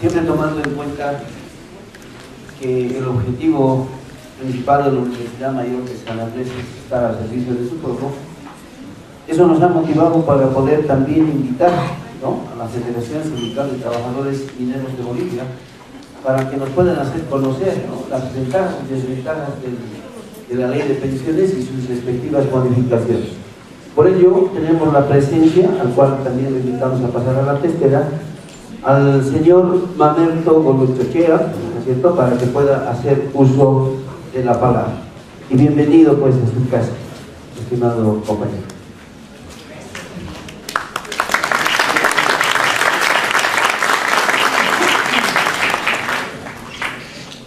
siempre tomando en cuenta que el objetivo principal de la Universidad Mayor de San Andrés es estar al servicio de su pueblo. Eso nos ha motivado para poder también invitar, ¿no?, a la Federación Sindical de Trabajadores Mineros de Bolivia para que nos puedan hacer conocer, ¿no?, las ventajas y desventajas de la ley de pensiones y sus respectivas modificaciones. Por ello tenemos la presencia, al cual también le invitamos a pasar a la testera, al señor Mamerto Goluchochea, ¿no es cierto?, para que pueda hacer uso de la palabra. Y bienvenido pues a su casa, estimado compañero.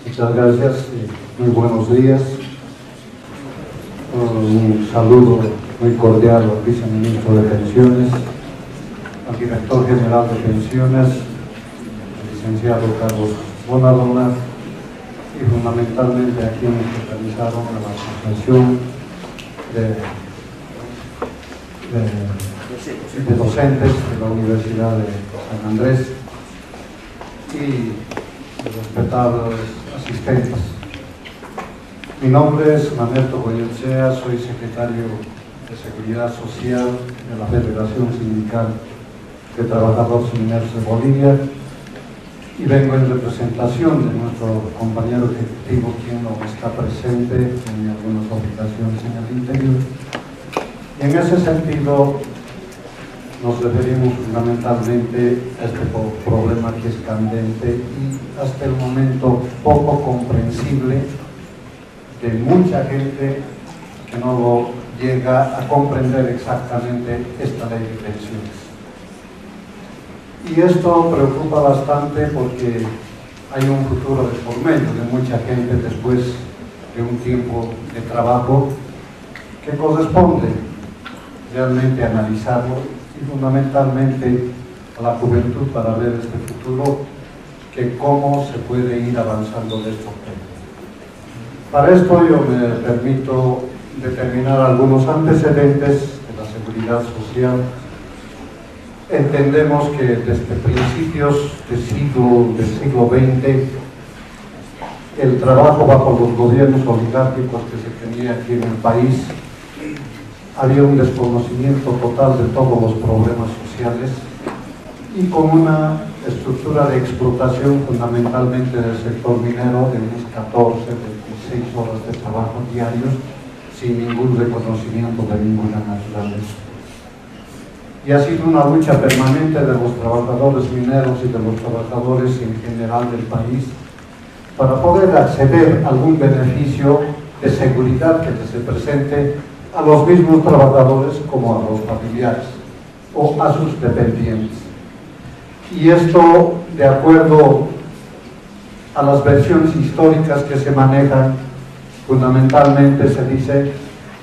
Muchas gracias, muy buenos días. Un saludo muy cordial al viceministro de Pensiones, al director general de Pensiones, al licenciado Carlos Bonadona, y fundamentalmente a quienes organizaron a la Asociación de Docentes de la Universidad de San Andrés y respetados asistentes. Mi nombre es Mamerto Goluchochea, soy secretario de Seguridad Social de la Federación Sindical de Trabajadores Mineros de Bolivia y vengo en representación de nuestro compañero ejecutivo, quien no está presente en algunas obligaciones en el interior. Y en ese sentido nos referimos fundamentalmente a este problema que es candente y hasta el momento poco comprensible de mucha gente que no lo llega a comprender exactamente esta ley de pensiones. Y esto preocupa bastante porque hay un futuro de por medio de mucha gente después de un tiempo de trabajo que corresponde realmente analizarlo y fundamentalmente a la juventud para ver este futuro, que cómo se puede ir avanzando de estos temas. Para esto yo me permito determinar algunos antecedentes de la seguridad social. Entendemos que desde principios del siglo XX el trabajo bajo los gobiernos oligárquicos que se tenía aquí en el país, había un desconocimiento total de todos los problemas sociales y con una estructura de explotación fundamentalmente del sector minero de unos 14, 26 horas de trabajo diarios sin ningún reconocimiento de ninguna naturaleza. Y ha sido una lucha permanente de los trabajadores mineros y de los trabajadores en general del país para poder acceder a algún beneficio de seguridad que se presente a los mismos trabajadores como a los familiares o a sus dependientes. Y esto, de acuerdo a las versiones históricas que se manejan, fundamentalmente se dice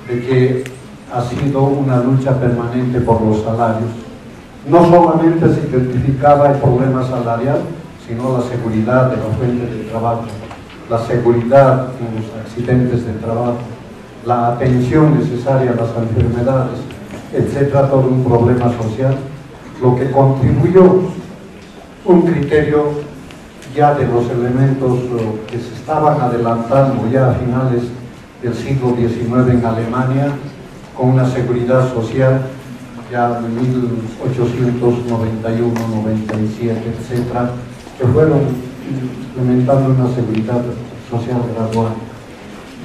de que ha sido una lucha permanente por los salarios. No solamente se identificaba el problema salarial, sino la seguridad de la fuente de trabajo, la seguridad en los accidentes de trabajo, la atención necesaria a las enfermedades, etcétera, todo un problema social, lo que contribuyó un criterio ya de los elementos que se estaban adelantando ya a finales del siglo XIX en Alemania, con una seguridad social ya de 1891, 97, etcétera, que fueron implementando una seguridad social gradual.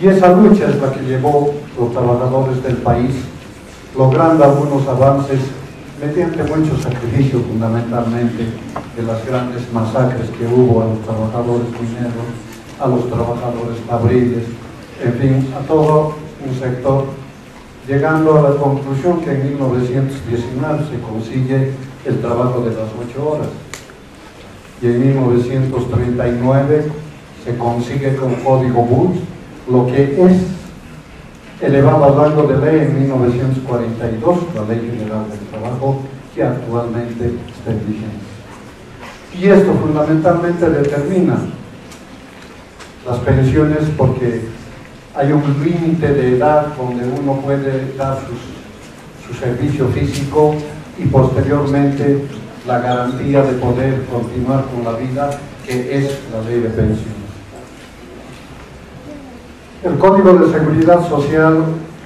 Y esa lucha es la que llevó los trabajadores del país, logrando algunos avances mediante mucho sacrificio, fundamentalmente de las grandes masacres que hubo a los trabajadores mineros, a los trabajadores fabriles, en fin, a todo un sector, llegando a la conclusión que en 1919 se consigue el trabajo de las 8 horas y en 1939 se consigue con código BUS lo que es elevado al rango de ley en 1942, la Ley General del Trabajo, que actualmente está en vigencia. Y esto fundamentalmente determina las pensiones porque hay un límite de edad donde uno puede dar su servicio físico y posteriormente la garantía de poder continuar con la vida, que es la ley de pensiones. El Código de Seguridad Social,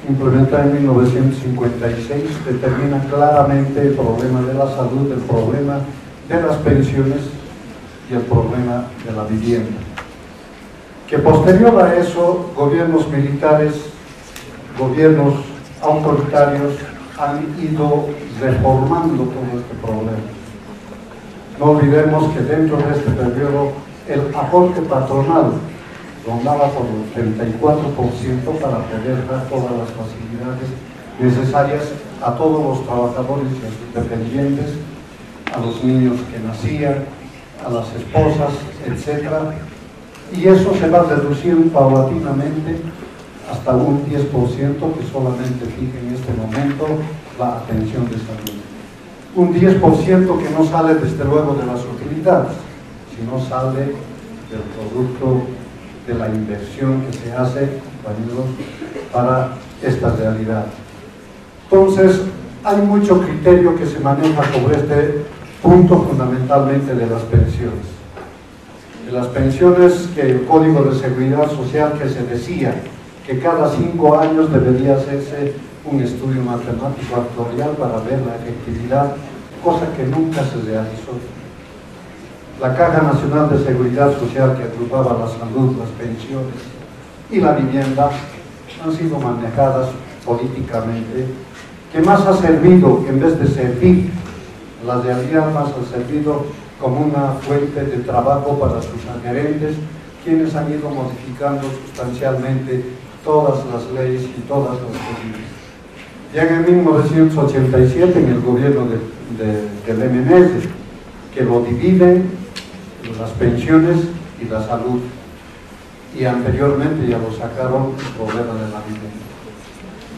implementado en 1956, determina claramente el problema de la salud, el problema de las pensiones y el problema de la vivienda. Que posterior a eso, gobiernos militares, gobiernos autoritarios han ido reformando todo este problema. No olvidemos que dentro de este periodo el aporte patronal rondaba por el 34% para poder dar todas las facilidades necesarias a todos los trabajadores y a sus dependientes, a los niños que nacían, a las esposas, etc. Y eso se va reduciendo paulatinamente hasta un 10% que solamente fija en este momento la atención de salud. Un 10% que no sale desde luego de las utilidades, sino sale del producto de la inversión que se hace, compañeros, para esta realidad. Entonces, hay mucho criterio que se maneja sobre este punto, fundamentalmente de las pensiones. De las pensiones, que el Código de Seguridad Social, que se decía que cada 5 años debería hacerse un estudio matemático actuarial para ver la efectividad, cosa que nunca se realizó. La Caja Nacional de Seguridad Social, que agrupaba la salud, las pensiones y la vivienda, han sido manejadas políticamente, que más ha servido, en vez de servir la realidad, más ha servido como una fuente de trabajo para sus adherentes, quienes han ido modificando sustancialmente todas las leyes y todas las medidas. Ya en 1987, en el gobierno del MNS, que lo dividen las pensiones y la salud, y anteriormente ya lo sacaron el problema de la vivienda.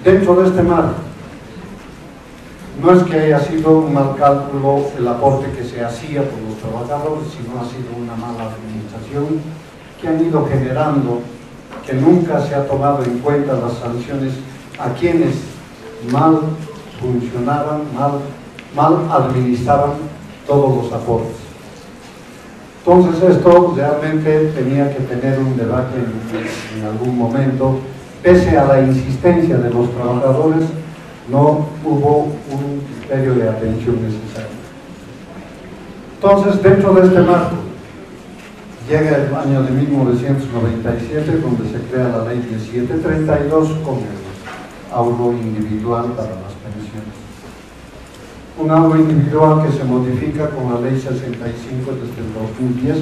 Dentro de este marco, no es que haya sido un mal cálculo el aporte que se hacía por los trabajadores, sino ha sido una mala administración que han ido generando que nunca se ha tomado en cuenta las sanciones a quienes mal funcionaban, mal administraban todos los aportes. Entonces esto realmente tenía que tener un debate en algún momento. Pese a la insistencia de los trabajadores, no hubo un criterio de atención necesario. Entonces, dentro de este marco, llega el año de 1997, donde se crea la ley 1732 con el ahorro individual para las pensiones. Un ahorro individual que se modifica con la ley 65 desde el 2010,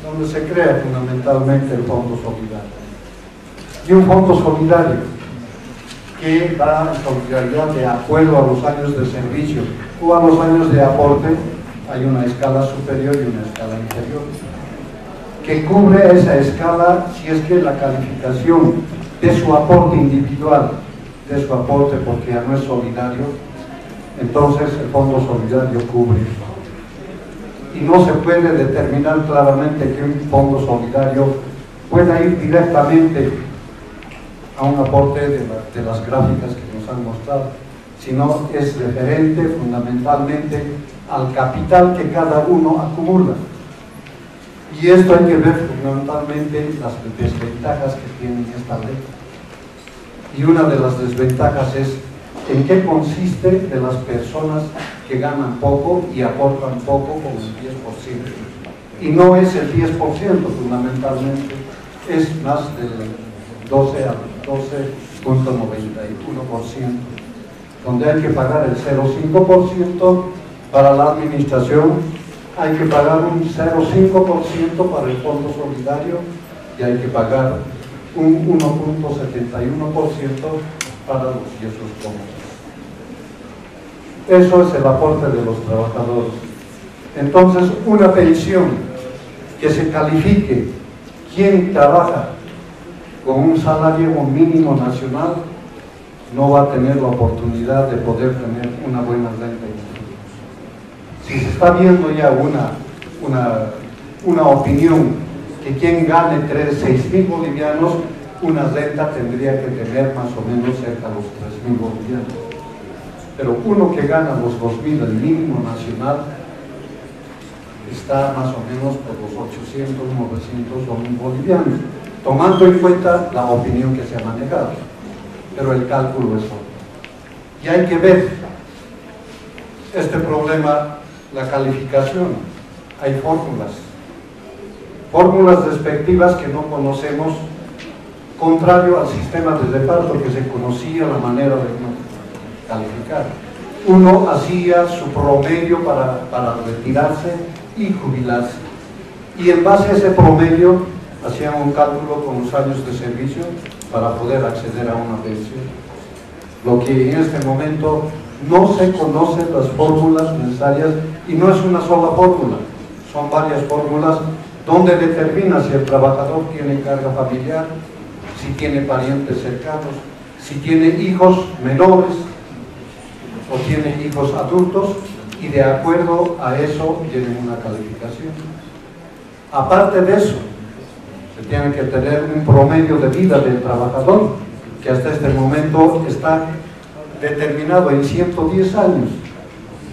donde se crea fundamentalmente el Fondo Solidario. Y un Fondo Solidario que da solidaridad de acuerdo a los años de servicio o a los años de aporte. Hay una escala superior y una escala inferior, que cubre esa escala si es que la calificación de su aporte individual, de su aporte porque ya no es solidario, entonces el Fondo Solidario cubre. Y no se puede determinar claramente que un Fondo Solidario pueda ir directamente a un aporte de las gráficas que nos han mostrado, sino es referente fundamentalmente al capital que cada uno acumula. Y esto hay que ver fundamentalmente las desventajas que tiene esta ley. Y una de las desventajas es en qué consiste de las personas que ganan poco y aportan poco con el 10%. Y no es el 10% fundamentalmente, es más del 12 al 12.91%, donde hay que pagar el 0,5% para la administración, hay que pagar un 0,5% para el Fondo Solidario y hay que pagar un 1,71% para los yesos comunes. Eso es el aporte de los trabajadores. Entonces, una pensión que se califique quien trabaja con un salario mínimo nacional no va a tener la oportunidad de poder tener una buena renta. Si se está viendo ya una opinión que quien gane 6.000 bolivianos, una renta tendría que tener más o menos cerca de los 3.000 bolivianos. Pero uno que gana los 2.000, el mínimo nacional, está más o menos por los 800, 900 soles bolivianos, tomando en cuenta la opinión que se ha manejado, pero el cálculo es otro. Y hay que ver este problema, la calificación. Hay fórmulas despectivas que no conocemos, contrario al sistema de reparto que se conocía la manera de calificar. Uno hacía su promedio para retirarse y jubilarse, y en base a ese promedio hacían un cálculo con los años de servicio para poder acceder a una pensión. Lo que en este momento no se conocen las fórmulas necesarias, y no es una sola fórmula, son varias fórmulas donde determina si el trabajador tiene carga familiar, si tiene parientes cercanos, si tiene hijos menores o tiene hijos adultos, y de acuerdo a eso tienen una calificación. Aparte de eso, se tiene que tener un promedio de vida del trabajador, que hasta este momento está determinado en 110 años,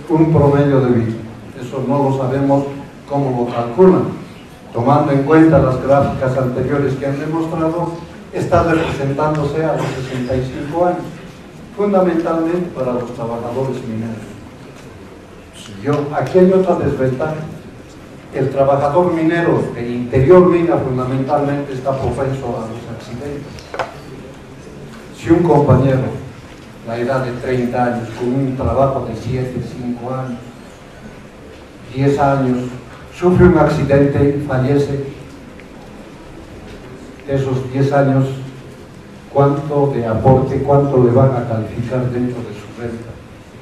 un promedio de vida. Eso no lo sabemos cómo lo calculan. Tomando en cuenta las gráficas anteriores que han demostrado, está representándose a los 65 años, fundamentalmente para los trabajadores mineros. Aquí hay otra desventaja. El trabajador minero de interior mina fundamentalmente está propenso a los accidentes. Si un compañero, la edad de 30 años, con un trabajo de 7, 5 años, 10 años, sufre un accidente y fallece, de esos 10 años, ¿cuánto de aporte, cuánto le van a calificar dentro de su renta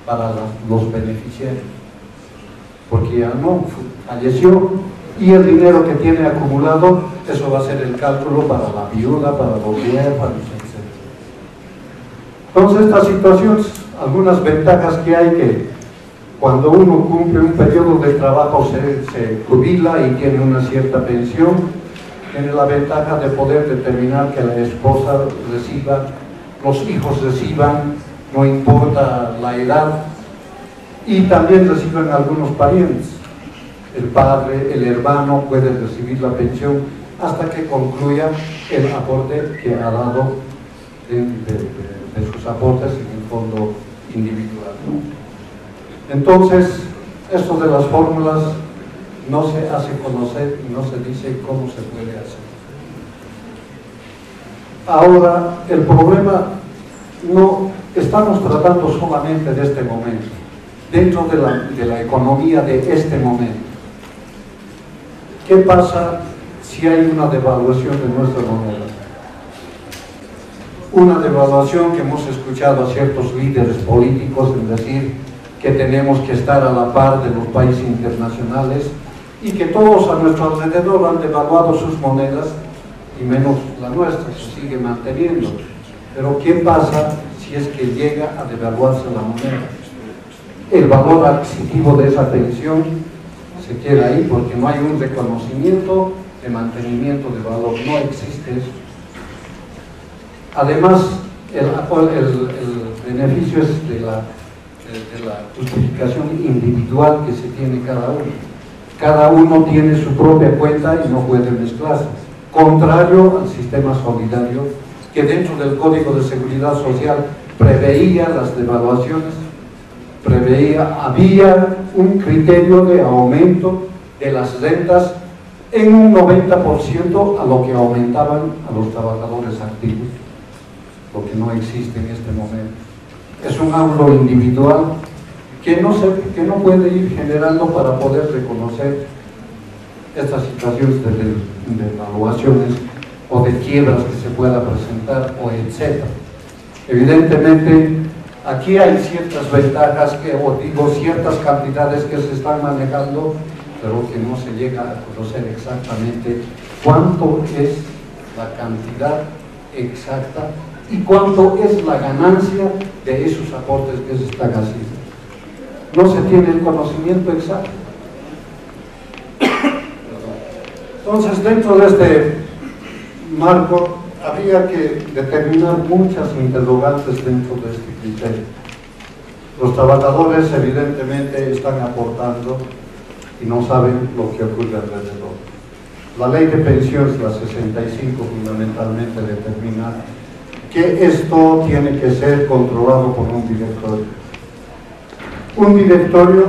para los beneficiarios? Porque ya no, falleció, y el dinero que tiene acumulado, eso va a ser el cálculo para la viuda, para los huérfanos, etc. Entonces, estas situaciones, algunas ventajas que hay, que cuando uno cumple un periodo de trabajo se jubila y tiene una cierta pensión, tiene la ventaja de poder determinar que la esposa reciba, los hijos reciban, no importa la edad, y también reciben algunos parientes. El padre, el hermano puede recibir la pensión hasta que concluya el aporte que ha dado de sus aportes en el fondo individual. Entonces, esto de las fórmulas no se hace conocer y no se dice cómo se puede hacer. Ahora, el problema no estamos tratando solamente de este momento, dentro de la economía de este momento. ¿Qué pasa si hay una devaluación de nuestra moneda? Una devaluación que hemos escuchado a ciertos líderes políticos en decir que tenemos que estar a la par de los países internacionales, y que todos a nuestro alrededor han devaluado sus monedas, y menos la nuestra, se sigue manteniendo. Pero ¿qué pasa si es que llega a devaluarse la moneda? El valor adquisitivo de esa pensión se queda ahí, porque no hay un reconocimiento de mantenimiento de valor, no existe eso. Además, el beneficio es de la justificación individual que se tiene cada uno. Cada uno tiene su propia cuenta y no puede mezclarse, contrario al sistema solidario, que dentro del Código de Seguridad Social preveía las devaluaciones, había un criterio de aumento de las rentas en un 90% a lo que aumentaban a los trabajadores activos, lo que no existe en este momento. Es un ángulo individual que no puede ir generando para poder reconocer estas situaciones de devaluaciones o de quiebras que se pueda presentar, o etc. Evidentemente, aquí hay ciertas ventajas ciertas cantidades que se están manejando, pero que no se llega a conocer exactamente cuánto es la cantidad exacta y cuánto es la ganancia de esos aportes que se están haciendo. No se tiene el conocimiento exacto. Entonces, dentro de este marco, habría que determinar muchas interrogantes dentro de este criterio. Los trabajadores evidentemente están aportando y no saben lo que ocurre alrededor. La ley de pensiones, la 65, fundamentalmente determina que esto tiene que ser controlado por un directorio. Un directorio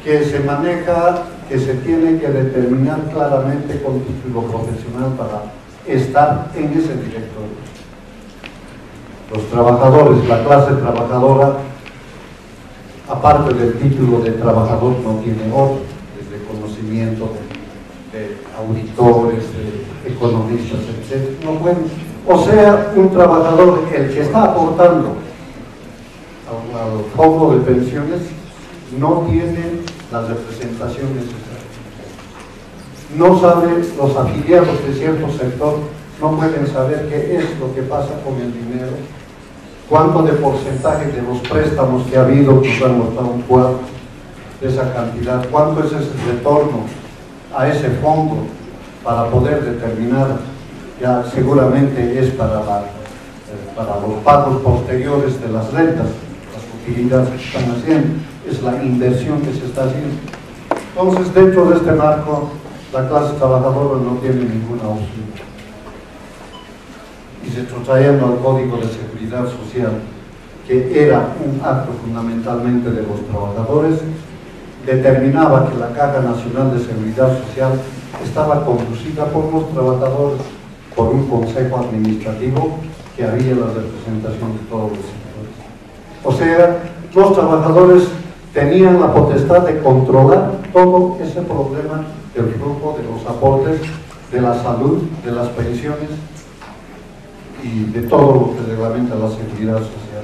que se maneja, que se tiene que determinar claramente con título profesional para estar en ese directorio. Los trabajadores, la clase trabajadora, aparte del título de trabajador, no tiene otro, desde conocimiento de auditores, de economistas, etc. No pueden. O sea, un trabajador, el que está aportando al fondo de pensiones, no tiene la representación necesaria. No sabe, los afiliados de cierto sector no pueden saber qué es lo que pasa con el dinero, cuánto de porcentaje de los préstamos que ha habido, que han notado un cuadro de esa cantidad, cuánto es ese retorno a ese fondo para poder determinar, ya seguramente es para los pagos posteriores de las rentas, las utilidades que están haciendo, es la inversión que se está haciendo. Entonces, dentro de este marco, la clase trabajadora no tiene ninguna opción. Y retrotrayendo al Código de Seguridad Social, que era un acto fundamentalmente de los trabajadores, determinaba que la Caja Nacional de Seguridad Social estaba conducida por los trabajadores, por un consejo administrativo que había la representación de todos los sectores. O sea, los trabajadores tenían la potestad de controlar todo ese problema del flujo de los aportes, de la salud, de las pensiones y de todo lo que reglamenta la seguridad social.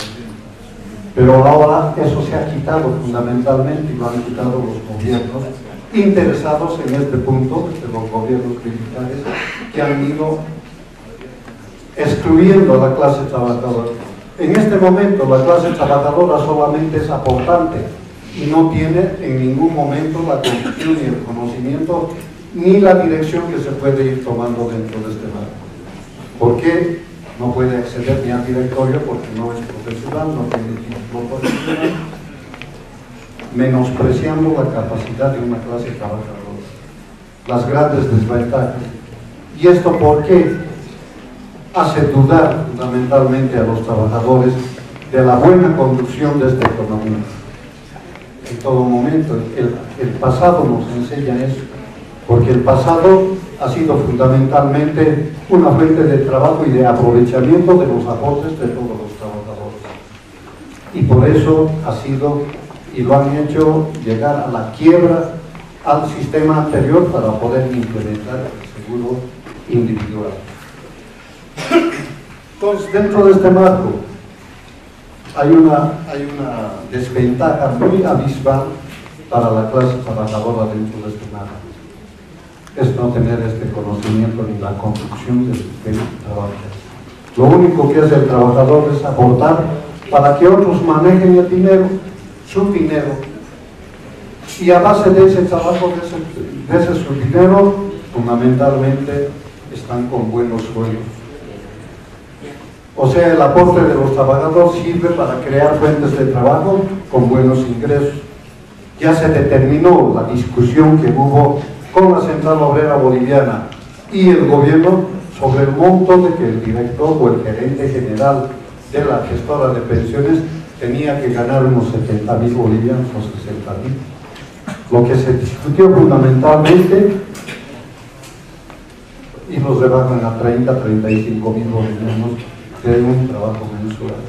Pero ahora eso se ha quitado fundamentalmente y lo han quitado los gobiernos interesados en este punto, de los gobiernos militares, que han ido excluyendo a la clase trabajadora. En este momento la clase trabajadora solamente es aportante y no tiene en ningún momento la condición ni el conocimiento ni la dirección que se puede ir tomando dentro de este marco. ¿Por qué? No puede acceder ni al directorio porque no es profesional, no tiene título profesional, menospreciando la capacidad de una clase trabajadora, las grandes desventajas. ¿Y esto por qué? Hace dudar fundamentalmente a los trabajadores de la buena conducción de esta economía. En todo momento, el pasado nos enseña eso, porque el pasado ha sido fundamentalmente una fuente de trabajo y de aprovechamiento de los aportes de todos los trabajadores. Y por eso ha sido, y lo han hecho, llegar a la quiebra al sistema anterior para poder implementar el seguro individual. Entonces, dentro de este marco, hay una desventaja muy abismal para la clase trabajadora dentro de este marco. Es no tener este conocimiento ni la construcción del sistema de trabajo. Lo único que hace el trabajador es aportar para que otros manejen el dinero, su dinero, y a base de ese trabajo, de ese su dinero, fundamentalmente están con buenos sueldos. O sea, el aporte de los trabajadores sirve para crear fuentes de trabajo con buenos ingresos. Ya se determinó la discusión que hubo con la Central Obrera Boliviana y el gobierno sobre el monto de que el director o el gerente general de la gestora de pensiones tenía que ganar unos 70.000 bolivianos o 60.000. Lo que se discutió fundamentalmente, y los rebajan a 30, 35.000 bolivianos de un trabajo mensual.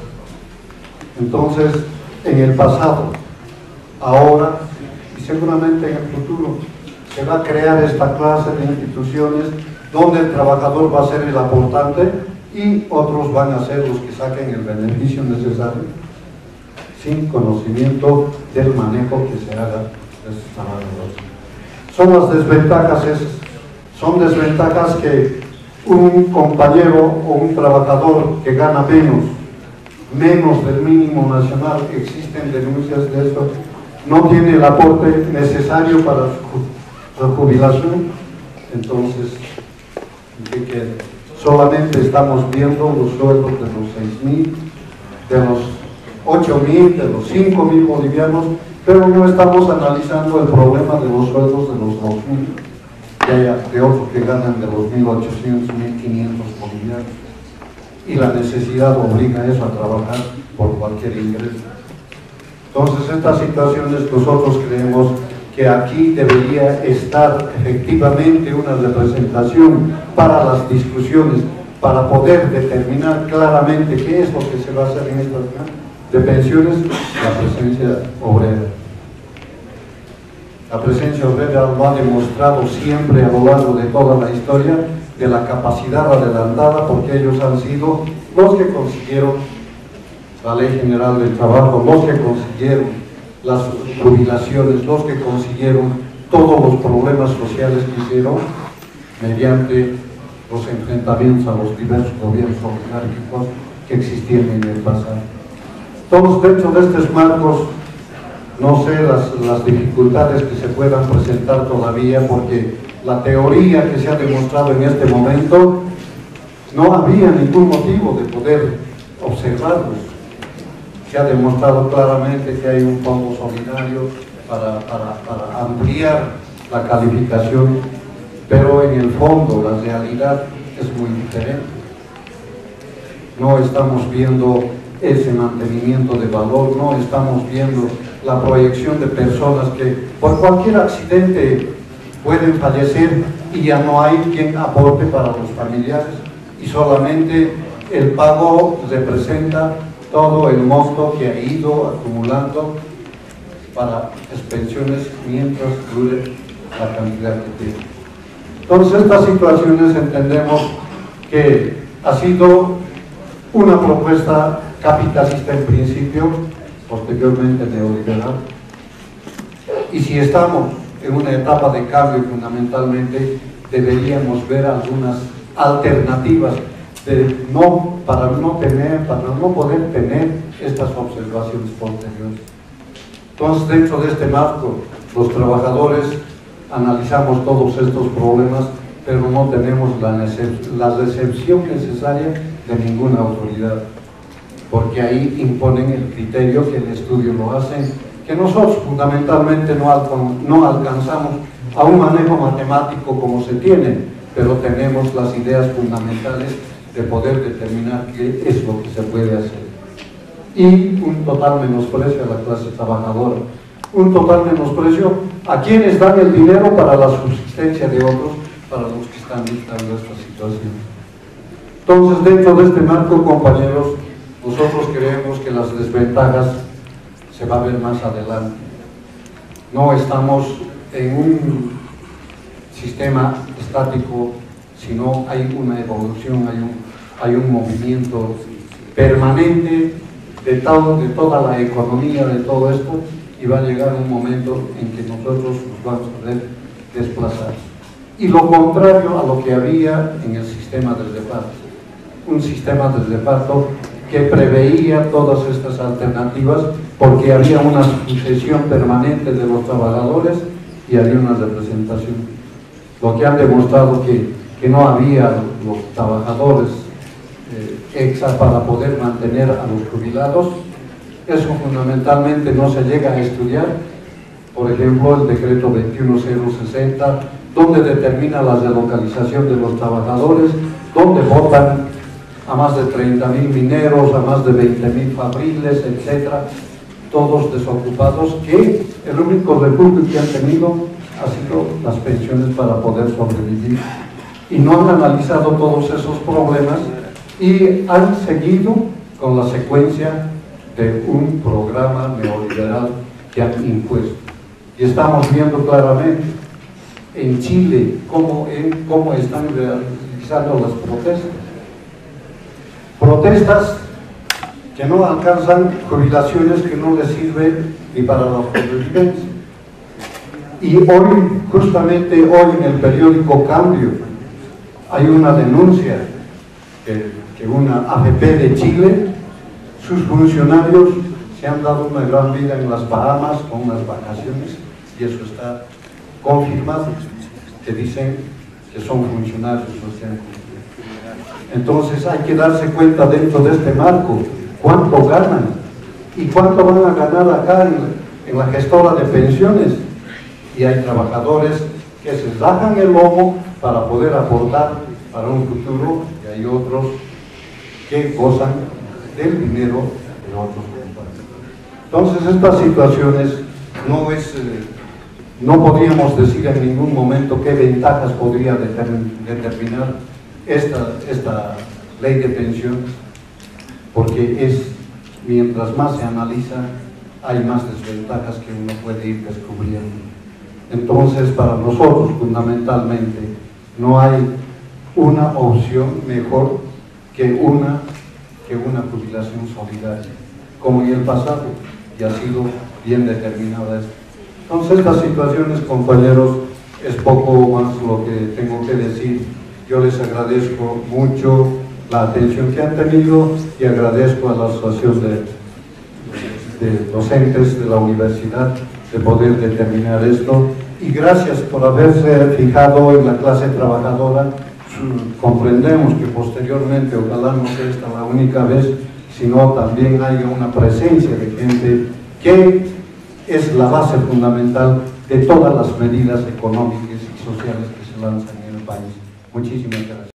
Entonces, en el pasado, ahora y seguramente en el futuro, se va a crear esta clase de instituciones donde el trabajador va a ser el aportante y otros van a ser los que saquen el beneficio necesario sin conocimiento del manejo que se haga de estos trabajadores. Son las desventajas esas, son desventajas que un compañero o un trabajador que gana menos del mínimo nacional, existen denuncias de eso, no tiene el aporte necesario para su jubilación, entonces que solamente estamos viendo los sueldos de los 6.000, de los 8.000, de los 5.000 bolivianos pero no estamos analizando el problema de los sueldos de los 2.000, que haya de otros que ganan de los 1.800, 1.500 bolivianos, y la necesidad obliga a eso, a trabajar por cualquier ingreso. Entonces, estas situaciones nosotros creemos que aquí debería estar efectivamente una representación para las discusiones, para poder determinar claramente qué es lo que se va a hacer en esta de pensiones, la presencia obrera. La presencia obrera lo ha demostrado siempre a lo largo de toda la historia de la capacidad adelantada, porque ellos han sido los que consiguieron la Ley General del Trabajo, los que consiguieron las jubilaciones, los que consiguieron todos los problemas sociales que hicieron mediante los enfrentamientos a los diversos gobiernos oligárquicos que existían en el pasado. Todos dentro de estos marcos, no sé las dificultades que se puedan presentar todavía, porque la teoría que se ha demostrado en este momento no había ningún motivo de poder observarlos. Se ha demostrado claramente que hay un fondo solidario para ampliar la calificación, pero en el fondo la realidad es muy diferente. No estamos viendo ese mantenimiento de valor, no estamos viendo la proyección de personas que por cualquier accidente pueden fallecer y ya no hay quien aporte para los familiares, y solamente el pago representa todo el monto que ha ido acumulando para las pensiones mientras dure la cantidad que tiene. Entonces, estas situaciones entendemos que ha sido una propuesta capitalista en principio, posteriormente neoliberal, y si estamos en una etapa de cambio, fundamentalmente deberíamos ver algunas alternativas para no poder tener estas observaciones posteriores. Entonces, dentro de este marco, los trabajadores analizamos todos estos problemas, pero no tenemos la recepción necesaria de ninguna autoridad, porque ahí imponen el criterio que el estudio lo hace, que nosotros fundamentalmente no alcanzamos a un manejo matemático como se tiene, pero tenemos las ideas fundamentales de poder determinar qué es lo que se puede hacer. Y un total menosprecio a la clase trabajadora, un total menosprecio a quienes dan el dinero para la subsistencia de otros, para los que están dictando esta situación. Entonces, dentro de este marco, compañeros, nosotros creemos que las desventajas se va a ver más adelante. No estamos en un sistema estático, sino hay una evolución, hay un movimiento permanente de toda la economía, de todo esto, y va a llegar un momento en que nosotros nos vamos a ver desplazados. Y lo contrario a lo que había en el sistema del reparto, un sistema del reparto que preveía todas estas alternativas, porque había una sucesión permanente de los trabajadores y había una representación. Lo que han demostrado que no había los trabajadores extra para poder mantener a los jubilados, eso fundamentalmente no se llega a estudiar. Por ejemplo, el decreto 21060, donde determina la relocalización de los trabajadores, donde votan a más de 30.000 mineros, a más de 20.000 fabriles, etcétera, todos desocupados, que el único recurso que han tenido ha sido las pensiones para poder sobrevivir, y no han analizado todos esos problemas y han seguido con la secuencia de un programa neoliberal que han impuesto. Y estamos viendo claramente en Chile cómo están realizando las protestas que no alcanzan, jubilaciones que no les sirven ni para la sobrevivencia. Y hoy, justamente hoy en el periódico Cambio, hay una denuncia que una AFP de Chile, sus funcionarios se han dado una gran vida en las Bahamas con unas vacaciones, y eso está confirmado, que dicen que son funcionarios sociales. Entonces hay que darse cuenta dentro de este marco cuánto ganan y cuánto van a ganar acá en la gestora de pensiones, y hay trabajadores que se rajan el lomo para poder aportar para un futuro, y hay otros que gozan del dinero de otros compañeros. Entonces, estas situaciones no podríamos decir en ningún momento qué ventajas podría determinar esta ley de pensiones, porque mientras más se analiza, hay más desventajas que uno puede ir descubriendo. Entonces, para nosotros, fundamentalmente, no hay una opción mejor que una jubilación solidaria, como en el pasado, y ha sido bien determinada esto. Entonces, estas situaciones, compañeros, es poco más lo que tengo que decir. Yo les agradezco mucho la atención que han tenido y agradezco a la Asociación de Docentes de la Universidad de poder determinar esto, y gracias por haberse fijado en la clase trabajadora. Comprendemos que posteriormente, ojalá no sea esta la única vez, sino también haya una presencia de gente que es la base fundamental de todas las medidas económicas y sociales que se lanzan en el país. Muchísimas gracias.